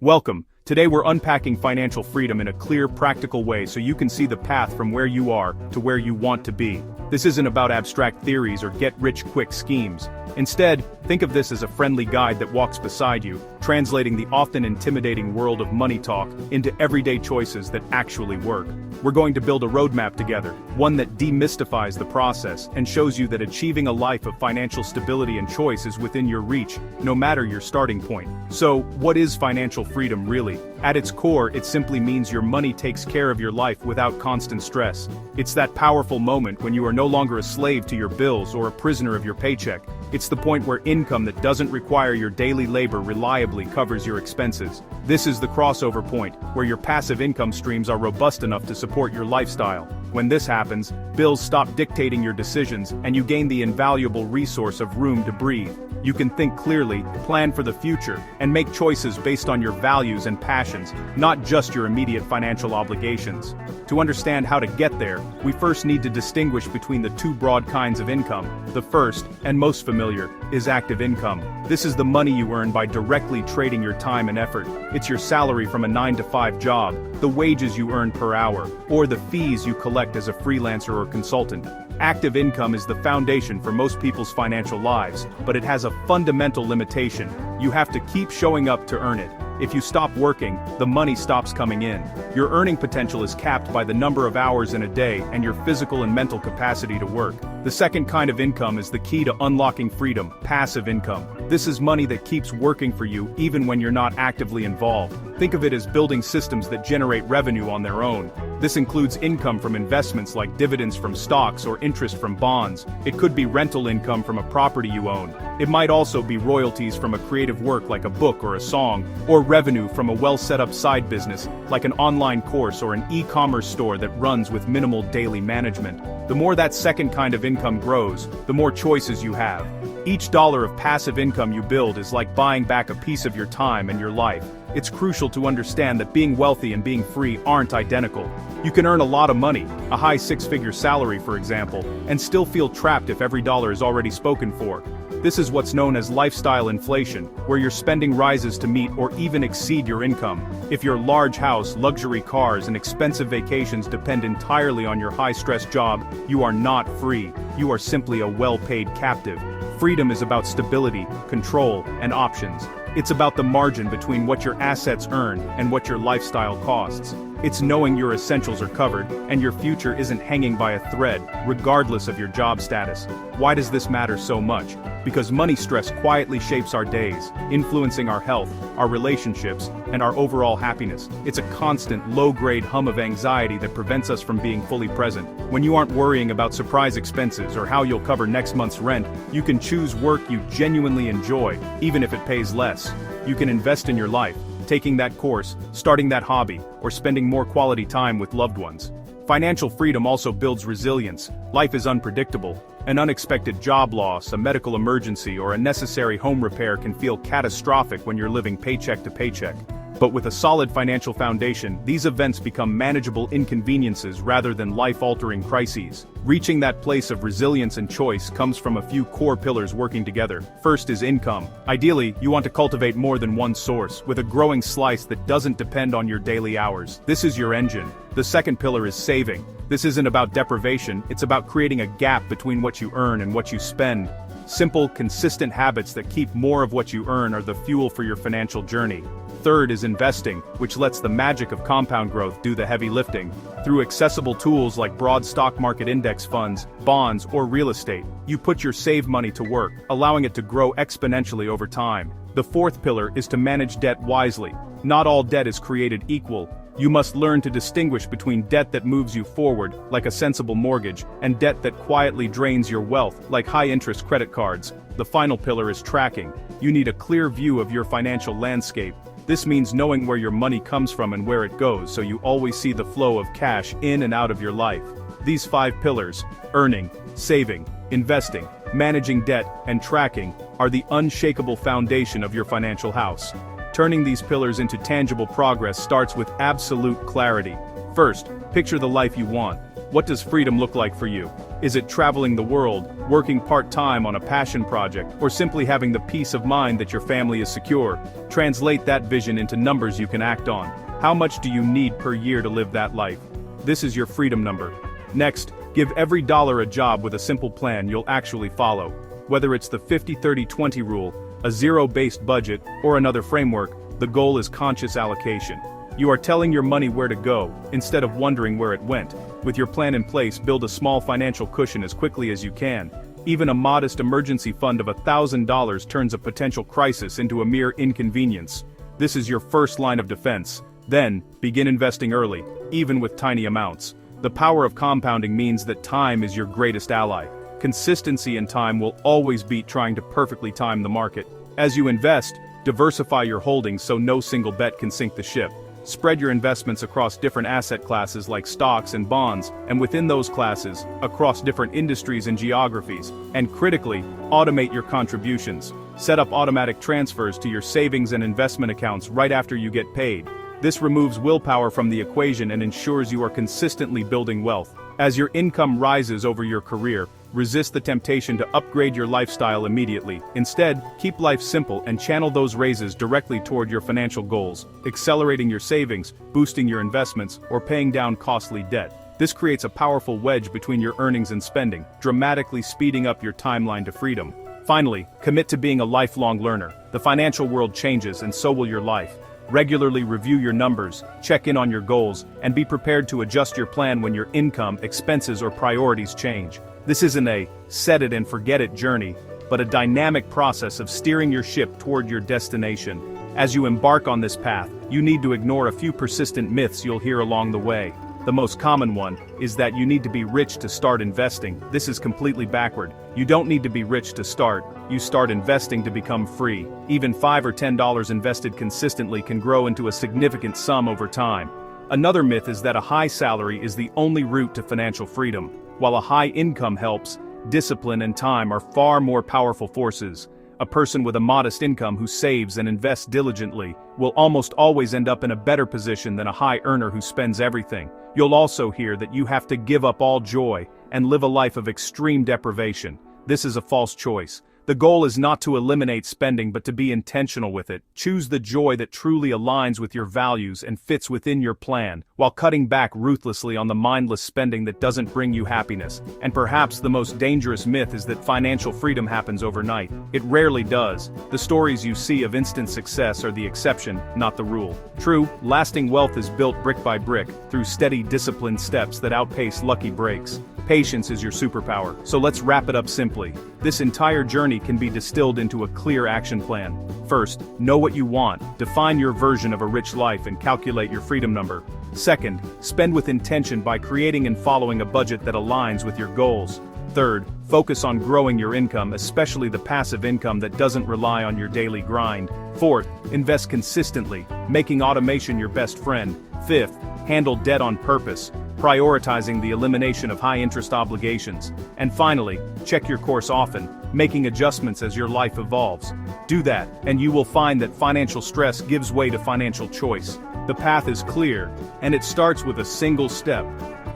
Welcome. Today we're unpacking financial freedom in a clear, practical way so you can see the path from where you are to where you want to be. This isn't about abstract theories or get-rich-quick schemes. Instead, think of this as a friendly guide that walks beside you, translating the often intimidating world of money talk into everyday choices that actually work. We're going to build a roadmap together, one that demystifies the process and shows you that achieving a life of financial stability and choice is within your reach, no matter your starting point. So, what is financial freedom really? At its core, it simply means your money takes care of your life without constant stress. It's that powerful moment when you are no longer a slave to your bills or a prisoner of your paycheck. It's the point where income that doesn't require your daily labor reliably covers your expenses. This is the crossover point, where your passive income streams are robust enough to support your lifestyle. When this happens, bills stop dictating your decisions and you gain the invaluable resource of room to breathe. You can think clearly, plan for the future, and make choices based on your values and passions, not just your immediate financial obligations. To understand how to get there, we first need to distinguish between the two broad kinds of income. The first, and most familiar, is active income. This is the money you earn by directly trading your time and effort. It's your salary from a 9-to-5 job, the wages you earn per hour, or the fees you collect as a freelancer or consultant. Active income is the foundation for most people's financial lives, but it has a fundamental limitation. You have to keep showing up to earn it. If you stop working, the money stops coming in. Your earning potential is capped by the number of hours in a day and your physical and mental capacity to work. The second kind of income is the key to unlocking freedom, passive income. This is money that keeps working for you even when you're not actively involved. Think of it as building systems that generate revenue on their own. This includes income from investments like dividends from stocks or interest from bonds. It could be rental income from a property you own. It might also be royalties from a creative work like a book or a song, or revenue from a well-set-up side business like an online course or an e-commerce store that runs with minimal daily management. The more that second kind of income grows, the more choices you have. Each dollar of passive income you build is like buying back a piece of your time and your life. It's crucial to understand that being wealthy and being free aren't identical. You can earn a lot of money, a high six-figure salary for example, and still feel trapped if every dollar is already spoken for. This is what's known as lifestyle inflation, where your spending rises to meet or even exceed your income. If your large house, luxury cars, and expensive vacations depend entirely on your high-stress job, you are not free. You are simply a well-paid captive. Freedom is about stability, control, and options. It's about the margin between what your assets earn and what your lifestyle costs. It's knowing your essentials are covered and your future isn't hanging by a thread, regardless of your job status. Why does this matter so much? Because money stress quietly shapes our days, influencing our health, our relationships, and our overall happiness. It's a constant, low-grade hum of anxiety that prevents us from being fully present. When you aren't worrying about surprise expenses or how you'll cover next month's rent, you can choose work you genuinely enjoy, even if it pays less. You can invest in your life, taking that course, starting that hobby, or spending more quality time with loved ones. Financial freedom also builds resilience. Life is unpredictable. An unexpected job loss, a medical emergency, or a necessary home repair can feel catastrophic when you're living paycheck to paycheck. But with a solid financial foundation, these events become manageable inconveniences rather than life-altering crises. Reaching that place of resilience and choice comes from a few core pillars working together. First is income. Ideally, you want to cultivate more than one source, with a growing slice that doesn't depend on your daily hours. This is your engine. The second pillar is saving. This isn't about deprivation, it's about creating a gap between what you earn and what you spend. Simple, consistent habits that keep more of what you earn are the fuel for your financial journey. Third is investing, which lets the magic of compound growth do the heavy lifting. Through accessible tools like broad stock market index funds, bonds, or real estate, you put your saved money to work, allowing it to grow exponentially over time. The fourth pillar is to manage debt wisely. Not all debt is created equal. You must learn to distinguish between debt that moves you forward, like a sensible mortgage, and debt that quietly drains your wealth, like high-interest credit cards. The final pillar is tracking. You need a clear view of your financial landscape. This means knowing where your money comes from and where it goes, so you always see the flow of cash in and out of your life. These 5 pillars, earning, saving, investing, managing debt, and tracking, are the unshakable foundation of your financial house. Turning these pillars into tangible progress starts with absolute clarity. First, picture the life you want. What does freedom look like for you? Is it traveling the world, working part-time on a passion project, or simply having the peace of mind that your family is secure? Translate that vision into numbers you can act on. How much do you need per year to live that life? This is your freedom number. Next, give every dollar a job with a simple plan you'll actually follow. Whether it's the 50-30-20 rule, a zero-based budget, or another framework, the goal is conscious allocation. You are telling your money where to go, instead of wondering where it went. With your plan in place, build a small financial cushion as quickly as you can. Even a modest emergency fund of $1,000 turns a potential crisis into a mere inconvenience. This is your first line of defense. Then, begin investing early, even with tiny amounts. The power of compounding means that time is your greatest ally. Consistency in time will always beat trying to perfectly time the market. As you invest, diversify your holdings so no single bet can sink the ship. Spread your investments across different asset classes like stocks and bonds, and within those classes, across different industries and geographies. And critically, automate your contributions. Set up automatic transfers to your savings and investment accounts right after you get paid. This removes willpower from the equation and ensures you are consistently building wealth. As your income rises over your career, resist the temptation to upgrade your lifestyle immediately. Instead, keep life simple and channel those raises directly toward your financial goals, accelerating your savings, boosting your investments, or paying down costly debt. This creates a powerful wedge between your earnings and spending, dramatically speeding up your timeline to freedom. Finally, commit to being a lifelong learner. The financial world changes, and so will your life. Regularly review your numbers, check in on your goals, and be prepared to adjust your plan when your income, expenses, or priorities change. This isn't a set-it-and-forget-it journey, but a dynamic process of steering your ship toward your destination. As you embark on this path, you need to ignore a few persistent myths you'll hear along the way. The most common one is that you need to be rich to start investing. This is completely backward. You don't need to be rich to start. You start investing to become free. Even $5 or $10 invested consistently can grow into a significant sum over time. Another myth is that a high salary is the only route to financial freedom. While a high income helps, discipline and time are far more powerful forces. A person with a modest income who saves and invests diligently will almost always end up in a better position than a high earner who spends everything. You'll also hear that you have to give up all joy and live a life of extreme deprivation. This is a false choice. The goal is not to eliminate spending but to be intentional with it. Choose the joy that truly aligns with your values and fits within your plan, while cutting back ruthlessly on the mindless spending that doesn't bring you happiness. And perhaps the most dangerous myth is that financial freedom happens overnight. It rarely does. The stories you see of instant success are the exception, not the rule. True, lasting wealth is built brick by brick, through steady, disciplined steps that outpace lucky breaks. Patience is your superpower, so let's wrap it up simply. This entire journey can be distilled into a clear action plan. First, know what you want, define your version of a rich life and calculate your freedom number. Second, spend with intention by creating and following a budget that aligns with your goals. Third, focus on growing your income, especially the passive income that doesn't rely on your daily grind. Fourth, invest consistently, making automation your best friend. Fifth, handle debt on purpose, prioritizing the elimination of high-interest obligations. And finally, check your course often, making adjustments as your life evolves. Do that, and you will find that financial stress gives way to financial choice. The path is clear, and it starts with a single step.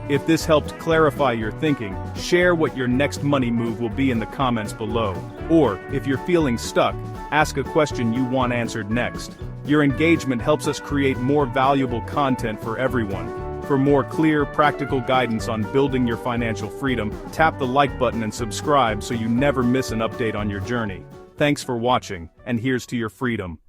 If this helped clarify your thinking, share what your next money move will be in the comments below. Or, if you're feeling stuck, ask a question you want answered next. Your engagement helps us create more valuable content for everyone. For more clear, practical guidance on building your financial freedom, tap the like button and subscribe so you never miss an update on your journey. Thanks for watching, and here's to your freedom.